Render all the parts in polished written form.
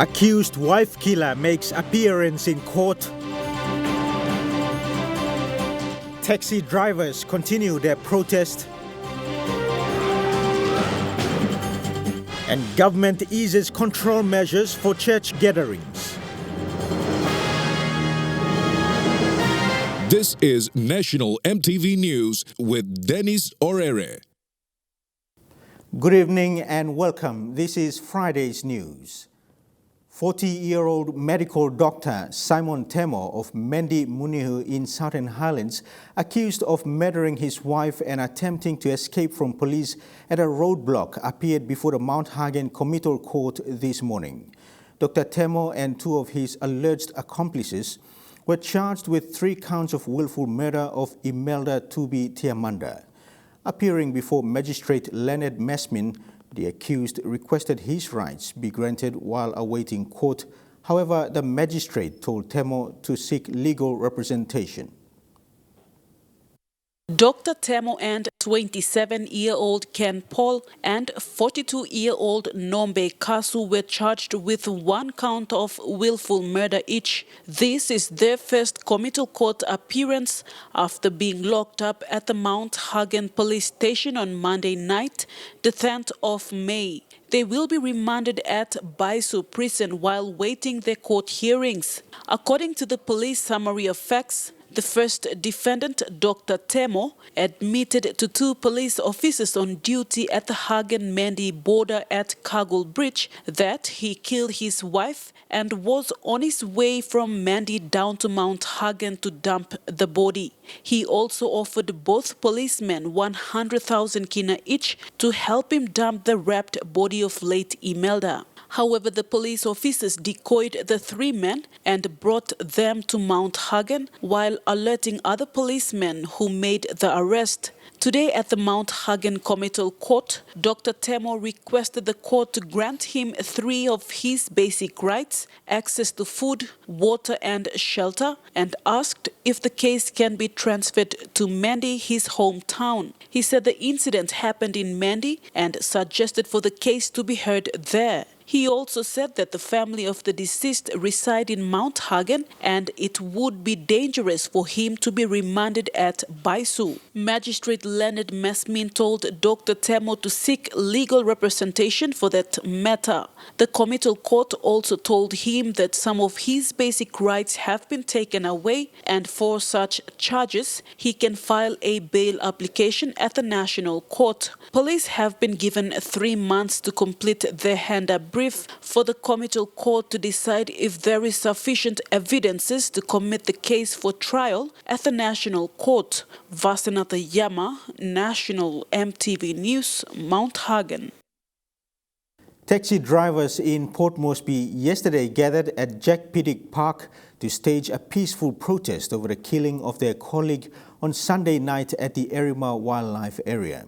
Accused wife killer makes appearance in court. Taxi drivers continue their protest. And government eases control measures for church gatherings. This is National EMTV News with Dennis Orere. Good evening and welcome. This is Friday's news. 40-year-old medical doctor Simon Temo of Mendi Munihu in Southern Highlands, accused of murdering his wife and attempting to escape from police at a roadblock, appeared before the Mount Hagen committal court this morning. Dr. Temo and two of his alleged accomplices were charged with 3 counts of willful murder of Imelda Tubi Tiamanda. Appearing before Magistrate Leonard Mesmin, the accused requested his rights be granted while awaiting court. However, the magistrate told Temo to seek legal representation. Dr. Temo and 27-year-old Ken Paul and 42-year-old Nombe Kasu were charged with 1 count of willful murder each. This is their first committal court appearance after being locked up at the Mount Hagen police station on Monday night, the 10th of May. They will be remanded at Baisu prison while waiting their court hearings. According to the police summary of facts, the first defendant, Dr. Temo, admitted to 2 police officers on duty at the Hagen-Mendi border at Kagul Bridge that he killed his wife and was on his way from Mendi down to Mount Hagen to dump the body. He also offered both policemen 100,000 kina each to help him dump the wrapped body of late Imelda. However, the police officers decoyed the 3 men and brought them to Mount Hagen while alerting other policemen who made the arrest. Today at the Mount Hagen committal court, Dr. Temo requested the court to grant him 3 of his basic rights, access to food, water and shelter, and asked if the case can be transferred to Mendi, his hometown. He said the incident happened in Mendi and suggested for the case to be heard there. He also said that the family of the deceased reside in Mount Hagen and it would be dangerous for him to be remanded at Baisu. Magistrate Leonard Mesmin told Dr. Temo to seek legal representation for that matter. The committal court also told him that some of his basic rights have been taken away and for such charges, he can file a bail application at the National Court. Police have been given 3 months to complete their hand-up brief for the committal court to decide if there is sufficient evidences to commit the case for trial at the National Court. Vasanatha Yama, National EMTV News, Mount Hagen. Taxi drivers in Port Moresby yesterday gathered at Jack Piddick Park to stage a peaceful protest over the killing of their colleague on Sunday night at the Erima Wildlife Area.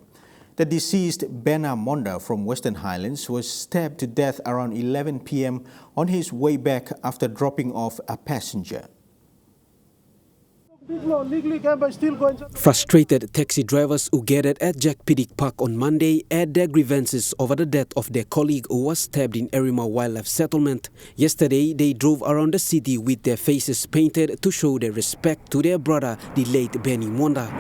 The deceased Bena Monda from Western Highlands was stabbed to death around 11 p.m. on his way back after dropping off a passenger. Frustrated taxi drivers who gathered at Jack Piddick Park on Monday aired their grievances over the death of their colleague who was stabbed in Erima Wildlife Settlement. Yesterday, they drove around the city with their faces painted to show their respect to their brother, the late Benny Monda.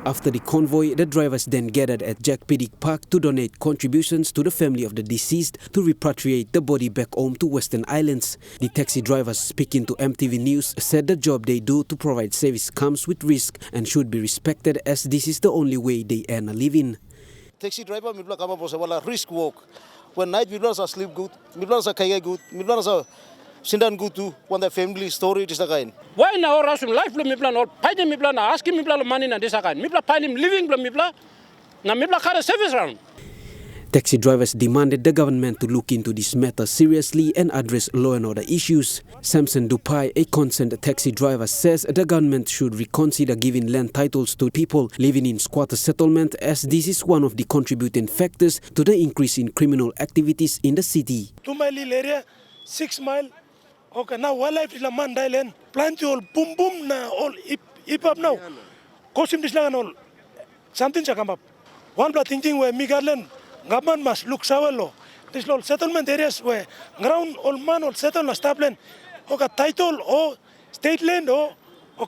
After the convoy, the drivers then gathered at Jack Piddick Park to donate contributions to the family of the deceased to repatriate the body back home to Western Islands. The taxi drivers speaking to EMTV News said the job they do to provide service comes with risk and should be respected as this is the only way they earn a living. Taxi driver, mi kama bosa wala risk walk. When night, mi are sleep good, mi are kaya good, mi are sindan good too. When the family story is again. Why now rush life mi plan or pay mi plan asking mi plan money na this again. Mi plan pay him living plan mi plan na mi plan kare service round. Taxi drivers demanded the government to look into this matter seriously and address law and order issues. Samson Dupai, a concerned taxi driver, says the government should reconsider giving land titles to people living in squatter settlement as this is one of the contributing factors to the increase in criminal activities in the city. 2 mile area, 6 mile. Okay, now wildlife is a man island. Plant all boom boom na all hip up now. Costume this lang all. Something shall come up. One blood thinking where Migaland government must look sawalo. this all settlement areas where ground all man or settle na stablen or title or state land or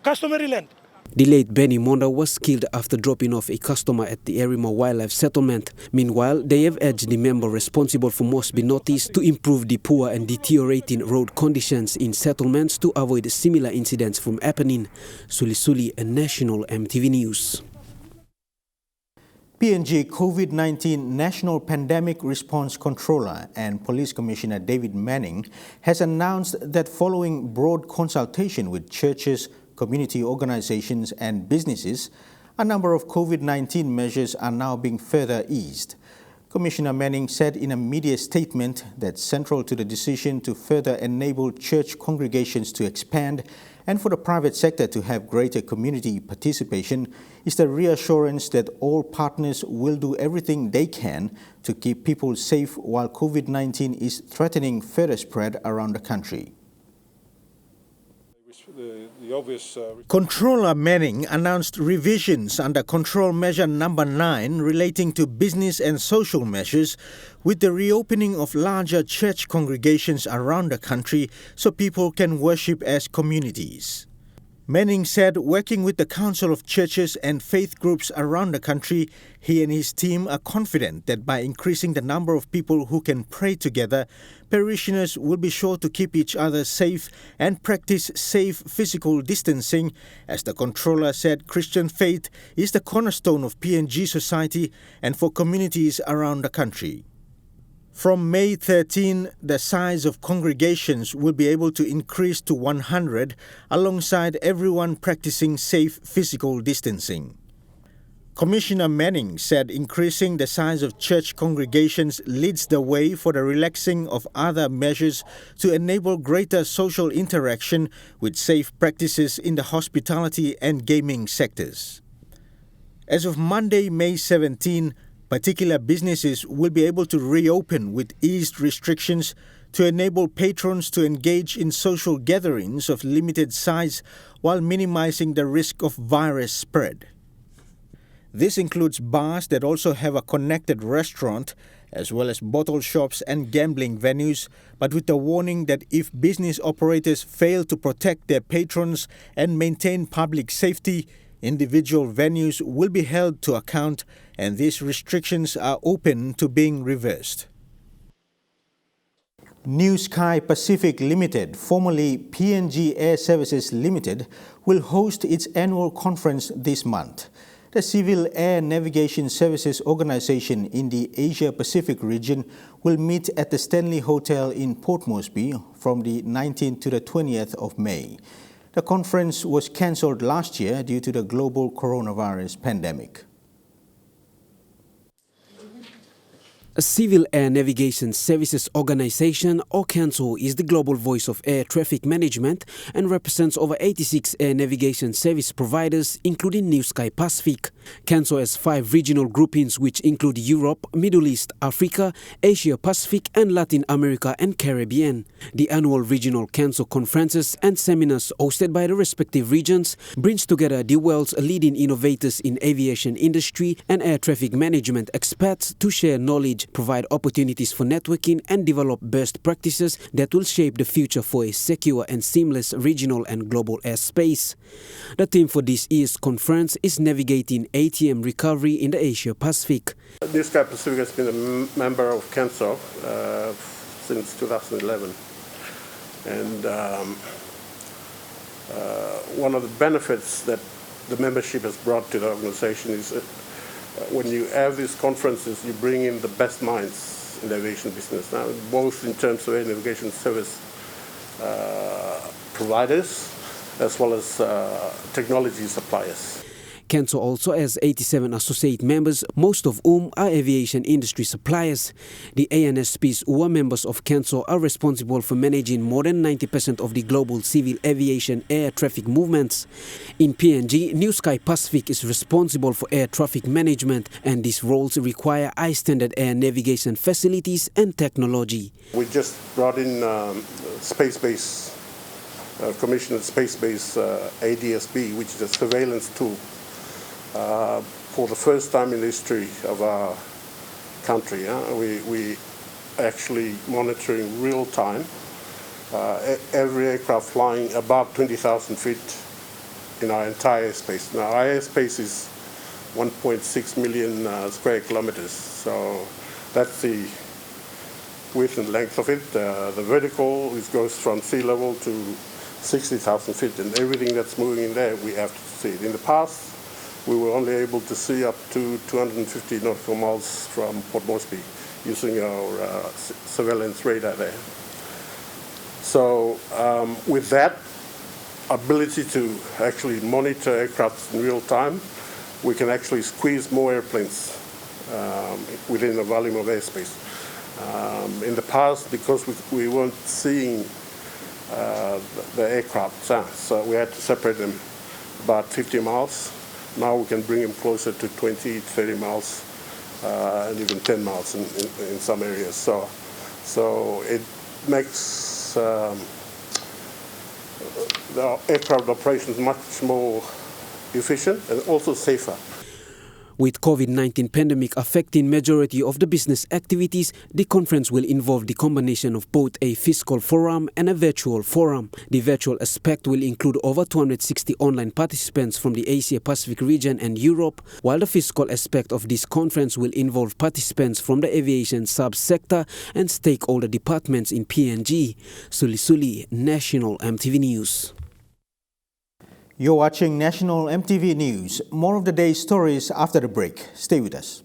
customary land. The late Benny Monda was killed after dropping off a customer at the Erima Wildlife Settlement. Meanwhile, they have urged the member responsible for Mosby Notice to improve the poor and deteriorating road conditions in settlements to avoid similar incidents from happening. Suli and National EMTV News. PNG COVID-19 National Pandemic Response Controller and Police Commissioner David Manning has announced that following broad consultation with churches, community organizations and businesses, a number of COVID-19 measures are now being further eased. Commissioner Manning said in a media statement that central to the decision to further enable church congregations to expand and for the private sector to have greater community participation is the reassurance that all partners will do everything they can to keep people safe while COVID-19 is threatening further spread around the country. Controller Manning announced revisions under Control Measure Number 9 relating to business and social measures with the reopening of larger church congregations around the country so people can worship as communities. Manning said working with the Council of Churches and faith groups around the country, he and his team are confident that by increasing the number of people who can pray together, parishioners will be sure to keep each other safe and practice safe physical distancing. As the controller said, Christian faith is the cornerstone of PNG society and for communities around the country. From May 13, the size of congregations will be able to increase to 100 alongside everyone practicing safe physical distancing. Commissioner Manning said increasing the size of church congregations leads the way for the relaxing of other measures to enable greater social interaction with safe practices in the hospitality and gaming sectors. As of Monday, May 17, particular businesses will be able to reopen with eased restrictions to enable patrons to engage in social gatherings of limited size while minimizing the risk of virus spread. This includes bars that also have a connected restaurant, as well as bottle shops and gambling venues, but with the warning that if business operators fail to protect their patrons and maintain public safety, individual venues will be held to account, and these restrictions are open to being reversed. New Sky Pacific Limited, formerly PNG Air Services Limited, will host its annual conference this month. The Civil Air Navigation Services Organization in the Asia-Pacific region will meet at the Stanley Hotel in Port Moresby from the 19th to the 20th of May. The conference was cancelled last year due to the global coronavirus pandemic. A Civil Air Navigation Services Organization, or CANSO, is the global voice of air traffic management and represents over 86 air navigation service providers, including New Sky Pacific. CANSO has 5 regional groupings which include Europe, Middle East, Africa, Asia Pacific, and Latin America and Caribbean. The annual regional CANSO conferences and seminars hosted by the respective regions brings together the world's leading innovators in aviation industry and air traffic management experts to share knowledge, provide opportunities for networking, and develop best practices that will shape the future for a secure and seamless regional and global airspace. The theme for this year's conference is Navigating ATM Recovery in the Asia Pacific. New Sky Pacific has been a member of CANSO since 2011. And one of the benefits that the membership has brought to the organization is when you have these conferences, you bring in the best minds in the aviation business now, both in terms of air navigation service providers as well as technology suppliers. CANSO also has 87 associate members, most of whom are aviation industry suppliers. The ANSPs who are members of CANSO are responsible for managing more than 90% of the global civil aviation air traffic movements. In PNG, New Sky Pacific is responsible for air traffic management, and these roles require high-standard air navigation facilities and technology. We just brought in space-based, commissioned space-based ADSB, which is a surveillance tool. For the first time in the history of our country, we actually monitoring real time every aircraft flying above 20,000 feet in our entire airspace. Now, our airspace is 1.6 million square kilometers, so that's the width and length of it. The vertical, it goes from sea level to 60,000 feet, and everything that's moving in there, we have to see it. In the past, we were only able to see up to 250 nautical miles from Port Moresby using our surveillance radar there. So with that ability to actually monitor aircraft in real time, we can actually squeeze more airplanes within the volume of airspace. In the past, because we weren't seeing the aircraft, so we had to separate them about 50 miles. Now we can bring them closer to 20, 30 miles, and even 10 miles in some areas. So it makes the aircraft operations much more efficient and also safer. With COVID-19 pandemic affecting majority of the business activities, the conference will involve the combination of both a physical forum and a virtual forum. The virtual aspect will include over 260 online participants from the Asia-Pacific region and Europe, while the physical aspect of this conference will involve participants from the aviation sub-sector and stakeholder departments in PNG. Suli, National EMTV News. You're watching National EMTV News. More of the day's stories after the break. Stay with us.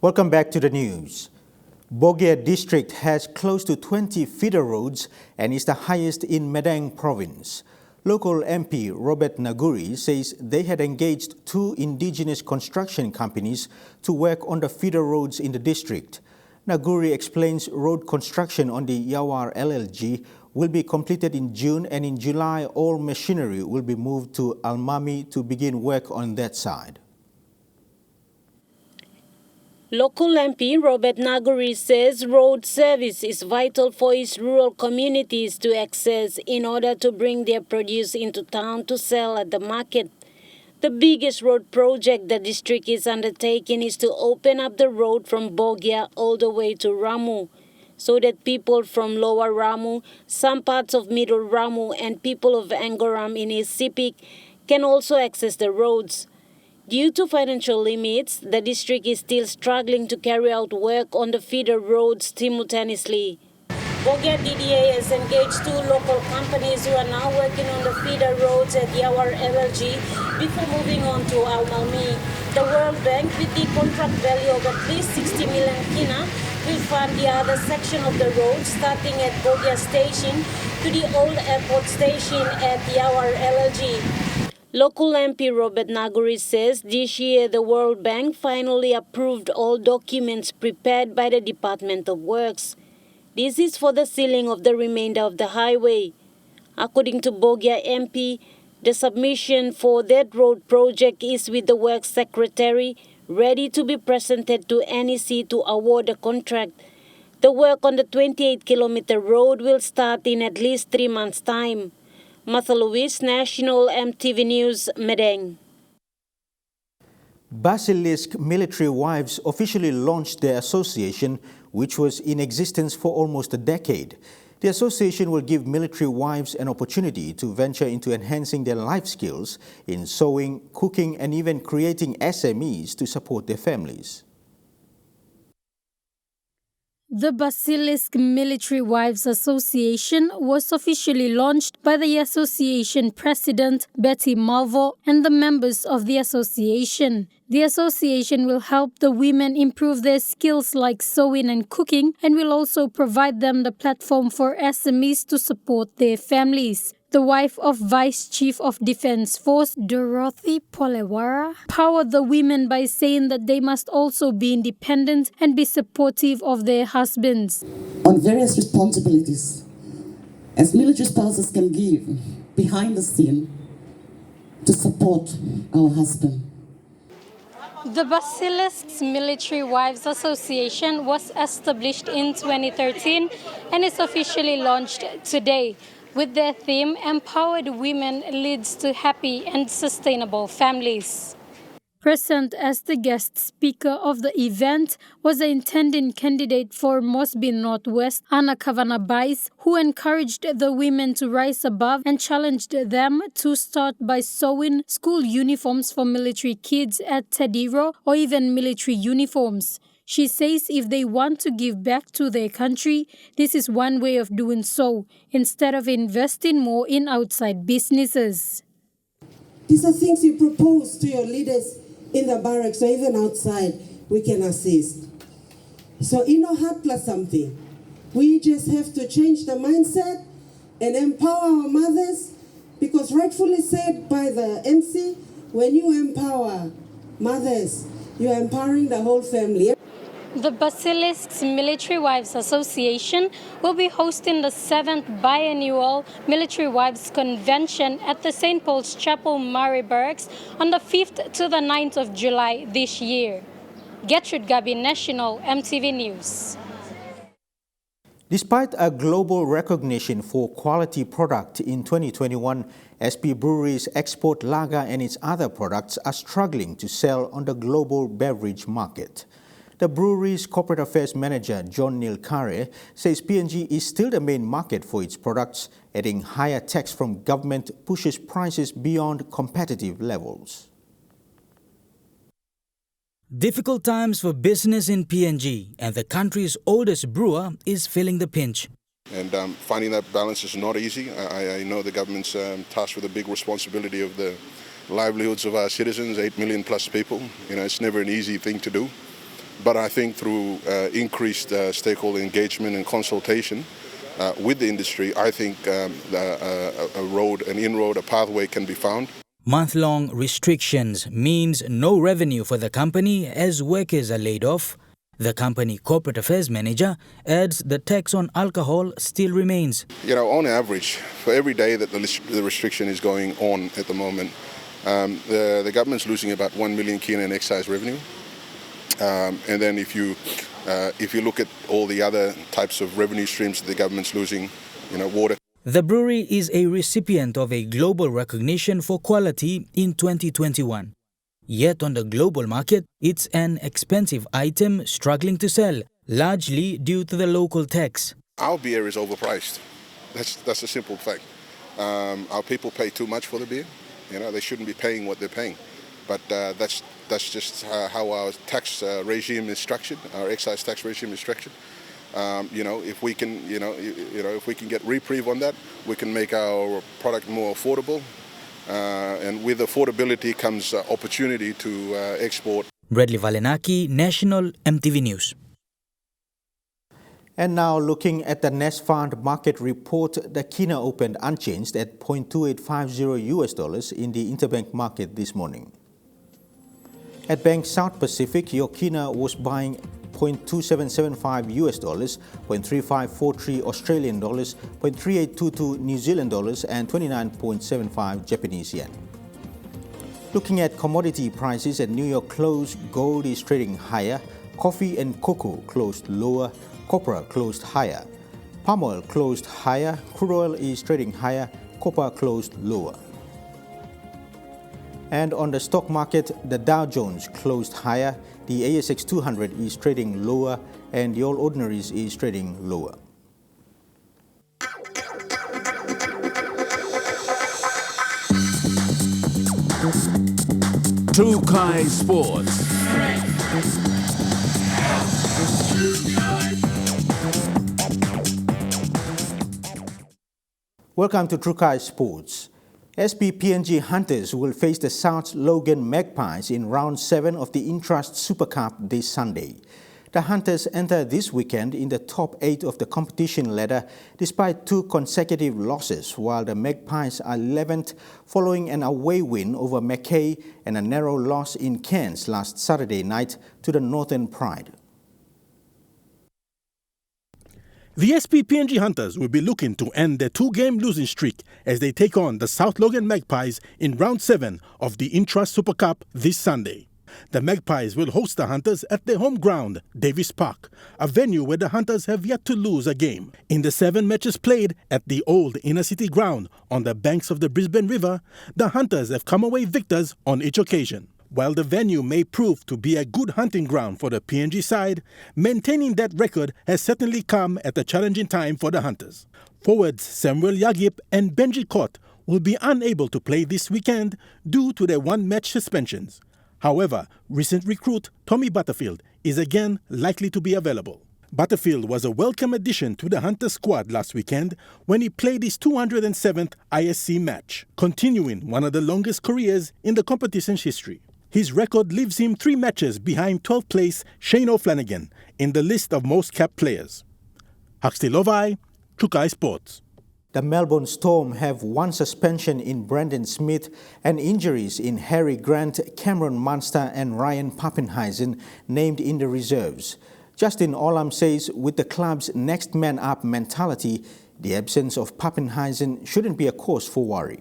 Welcome back to the news. Bogia district has close to 20 feeder roads and is the highest in Madang province. Local MP Robert Naguri says they had engaged 2 indigenous construction companies to work on the feeder roads in the district. Naguri explains road construction on the Yawar LLG will be completed in June, and in July all machinery will be moved to Almami to begin work on that side. Local MP Robert Naguri says road service is vital for his rural communities to access in order to bring their produce into town to sell at the market. The biggest road project the district is undertaking is to open up the road from Bogia all the way to Ramu, so that people from Lower Ramu, some parts of Middle Ramu, and people of Angoram in East Sepik can also access the roads. Due to financial limits, the district is still struggling to carry out work on the feeder roads simultaneously. Bogia DDA has engaged 2 local companies who are now working on the feeder roads at Yawar LLG before moving on to Almami. The World Bank, with the contract value of at least 60 million kina, will fund the other section of the road starting at Bogia Station to the old airport station at Yawar LLG. Local MP Robert Naguri says this year the World Bank finally approved all documents prepared by the Department of Works. This is for the sealing of the remainder of the highway. According to Bogia MP, the submission for that road project is with the Works Secretary, ready to be presented to NEC to award the contract. The work on the 28-kilometer road will start in at least 3 months' time. Martha Lewis, National EMTV News, Madang. Basilisk Military Wives officially launched their association, which was in existence for almost a decade. The association will give military wives an opportunity to venture into enhancing their life skills in sewing, cooking, and even creating SMEs to support their families. The Basilisk Military Wives Association was officially launched by the association president, Betty Malvo, and the members of the association. The association will help the women improve their skills like sewing and cooking, and will also provide them the platform for SMEs to support their families. The wife of Vice Chief of Defense Force, Dorothy Polewara, powered the women by saying that they must also be independent and be supportive of their husbands. On various responsibilities, as military spouses can give behind the scene to support our husband. The Basilisk Military Wives Association was established in 2013 and is officially launched today. with their theme, Empowered Women Leads to Happy and Sustainable Families. Present as the guest speaker of the event was the intending candidate for Mosby Northwest, Anna Kavanagh Bice, who encouraged the women to rise above and challenged them to start by sewing school uniforms for military kids at Tediro or even military uniforms. She says if they want to give back to their country, this is one way of doing so, instead of investing more in outside businesses. These are things you propose to your leaders in the barracks or even outside, we can assist. So heart plus something. We just have to change the mindset and empower our mothers, because rightfully said by the MC, when you empower mothers, you are empowering the whole family. The Basilisk's Military Wives Association will be hosting the 7th biannual Military Wives Convention at the St. Paul's Chapel, Murray Barracks on the 5th to the 9th of July this year. Gertrude Gabi, National EMTV News. Despite a global recognition for quality product in 2021, SP Brewery's export lager and its other products are struggling to sell on the global beverage market. The brewery's corporate affairs manager, John Neil Carey, says PNG is still the main market for its products, adding higher tax from government pushes prices beyond competitive levels. Difficult times for business in PNG, and the country's oldest brewer is feeling the pinch. And finding that balance is not easy. I know the government's tasked with a big responsibility of the livelihoods of our citizens, 8 million plus people. It's never an easy thing to do. But I think through increased stakeholder engagement and consultation with the industry, I think a pathway can be found. Month-long restrictions means no revenue for the company as workers are laid off. The company corporate affairs manager adds the tax on alcohol still remains. On average, for every day that the restriction is going on at the moment, the government's losing about 1 million kina in excise revenue. And then if you look at all the other types of revenue streams that the government's losing, water. The brewery is a recipient of a global recognition for quality in 2021. Yet on the global market, it's an expensive item struggling to sell, largely due to the local tax. Our beer is overpriced. That's a simple fact. Our people pay too much for the beer. They shouldn't be paying what they're paying. But that's just how our tax regime is structured. Our excise tax regime is structured. If we can, if we can get reprieve on that, we can make our product more affordable. And with affordability comes opportunity to export. Bradley Valenaki, National EMTV News. And now looking at the Nest Fund market report, the kina opened unchanged at $0.2850 in the interbank market this morning. At Bank South Pacific, your kina was buying $0.2775 $0.3543 Australian dollars, $0.3822 New Zealand dollars, and 29.75 Japanese yen. Looking at commodity prices at New York close, gold is trading higher, coffee and cocoa closed lower, copra closed higher, palm oil closed higher, crude oil is trading higher, copper closed lower. And on the stock market, the Dow Jones closed higher, the ASX 200 is trading lower, and the All Ordinaries is trading lower. Trukai Sports. Welcome to Trukai Sports. SP PNG Hunters will face the South Logan Magpies in round 7 of the Intrust Super Cup this Sunday. The Hunters enter this weekend in the top 8 of the competition ladder despite 2 consecutive losses, while the Magpies are 11th following an away win over Mackay and a narrow loss in Cairns last Saturday night to the Northern Pride. The SP PNG Hunters will be looking to end their 2-game losing streak as they take on the South Logan Magpies in round 7 of the Intrust Super Cup this Sunday. The Magpies will host the Hunters at their home ground, Davis Park, a venue where the Hunters have yet to lose a game. In the 7 matches played at the old inner city ground on the banks of the Brisbane River, the Hunters have come away victors on each occasion. While the venue may prove to be a good hunting ground for the PNG side, maintaining that record has certainly come at a challenging time for the Hunters. Forwards Samuel Yagip and Benji Cott will be unable to play this weekend due to their 1-match suspensions. However, recent recruit Tommy Butterfield is again likely to be available. Butterfield was a welcome addition to the Hunters squad last weekend when he played his 207th ISC match, continuing one of the longest careers in the competition's history. His record leaves him 3 matches behind 12th place Shane O'Flanagan in the list of most capped players. Huxley Lovai, Trukai Sports. The Melbourne Storm have 1 suspension in Brandon Smith and injuries in Harry Grant, Cameron Munster and Ryan Pappenheisen named in the reserves. Justin Olam says with the club's next man up mentality, the absence of Pappenheisen shouldn't be a cause for worry.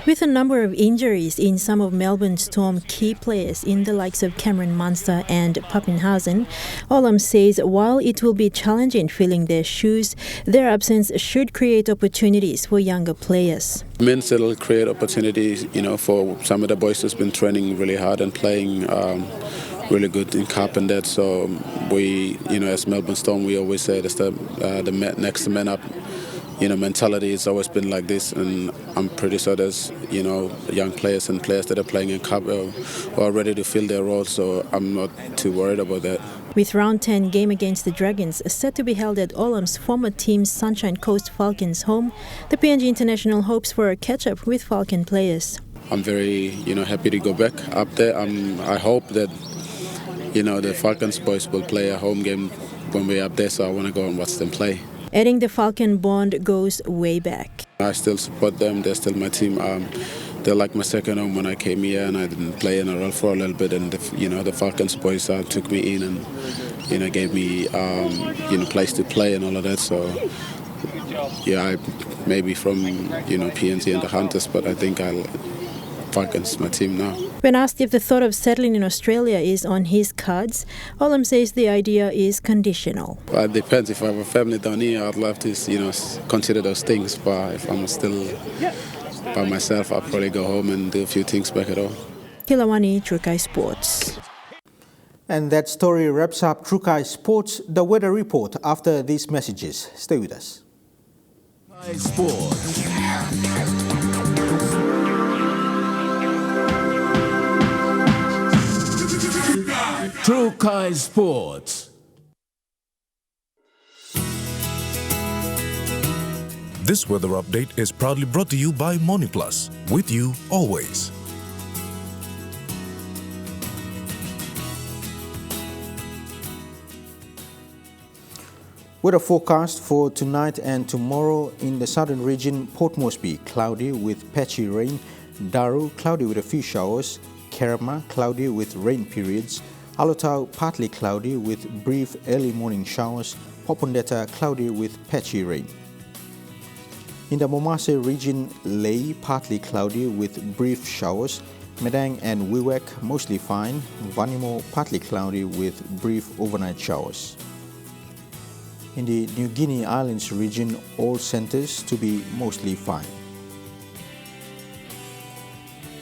With a number of injuries in some of Melbourne Storm key players in the likes of Cameron Munster and Pappenhausen, Olam says while it will be challenging filling their shoes, their absence should create opportunities for younger players. Means it'll create opportunities, for some of the boys who's been training really hard and playing really good in cup and that. So we, as Melbourne Storm, we always say that's the next man up. Mentality has always been like this, and I'm pretty sure there's, young players and players that are playing in Cup who are ready to fill their roles, so I'm not too worried about that. With round 10 game against the Dragons set to be held at Olam's former team Sunshine Coast Falcons home, the PNG International hopes for a catch-up with Falcon players. I'm very, happy to go back up there. I hope that, the Falcons boys will play a home game when we're up there, so I want to go and watch them play. Adding the Falcon bond goes way back. I still support them. They're still my team. They're like my second home when I came here, and I didn't play in a role for a little bit. And the Falcons boys took me in and gave me place to play and all of that. So I maybe from PNG and the Hunters, but I think Falcons my team now. When asked if the thought of settling in Australia is on his cards, Olam says the idea is conditional. Well, it depends. If I have a family down here, I'd love to, consider those things. But if I'm still by myself, I'll probably go home and do a few things back at home. Kilawani, Trukai Sports. And that story wraps up Trukai Sports, the weather report after these messages. Stay with us. Sports. Trukai Sports. This weather update is proudly brought to you by MoniPlus, with you always. Weather forecast for tonight and tomorrow in the southern region: Port Moresby, cloudy with patchy rain; Daru, cloudy with a few showers; Kerama, cloudy with rain periods; Alotau, partly cloudy with brief early morning showers; Popondetta, cloudy with patchy rain. In the Momase region, Lae, partly cloudy with brief showers; Medang and Wewak, mostly fine; Vanimo, partly cloudy with brief overnight showers. In the New Guinea Islands region, all centers to be mostly fine.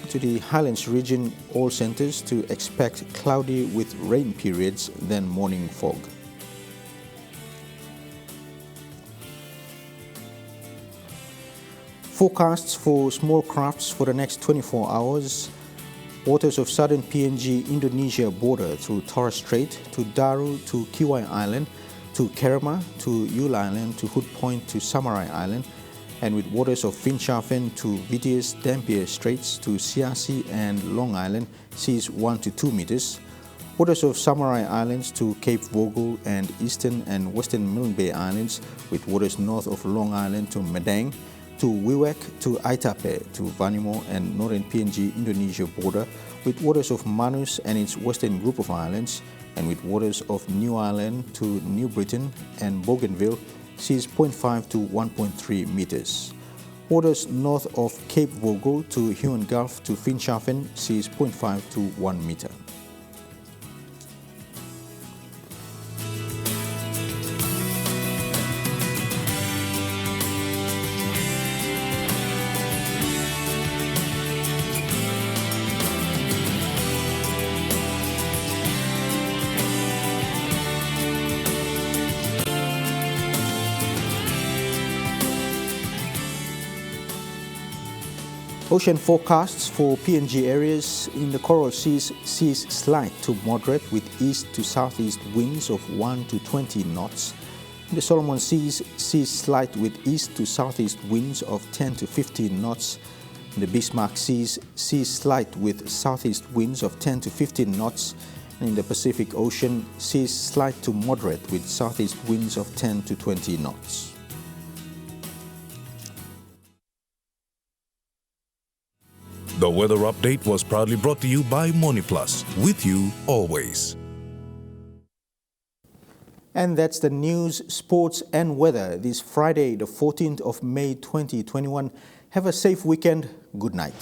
To the Highlands region, all centers to expect cloudy with rain periods, then morning fog. Forecasts for small crafts for the next 24 hours. Waters of southern PNG-Indonesia border through Torres Strait to Daru to Kiwai Island, to Kerama to Yule Island, to Hood Point to Samarai Island, and with waters of Finschhafen to Vitius Dampier Straits to Siasi and Long Island, seas 1 to 2 meters. Waters of Samarai Islands to Cape Vogel and eastern and western Milne Bay Islands, with waters north of Long Island to Medang, to Wewak to Aitape to Vanimo and northern PNG Indonesia border, with waters of Manus and its western group of islands, and with waters of New Ireland to New Britain and Bougainville, seas 0.5 to 1.3 meters. Waters north of Cape Vogel to Huon Gulf to Finschhafen seas 0.5 to 1 meter. Ocean forecasts for PNG areas in the coral seas sees slight to moderate with east to southeast winds of 1 to 20 knots. In the Solomon Seas sees slight with east to southeast winds of 10 to 15 knots. In the Bismarck Seas sees slight with southeast winds of 10 to 15 knots. And in the Pacific Ocean sees slight to moderate with southeast winds of 10 to 20 knots. The weather update was proudly brought to you by MoneyPlus, with you always. And that's the news, sports and weather this Friday, the 14th of May 2021. Have a safe weekend. Good night.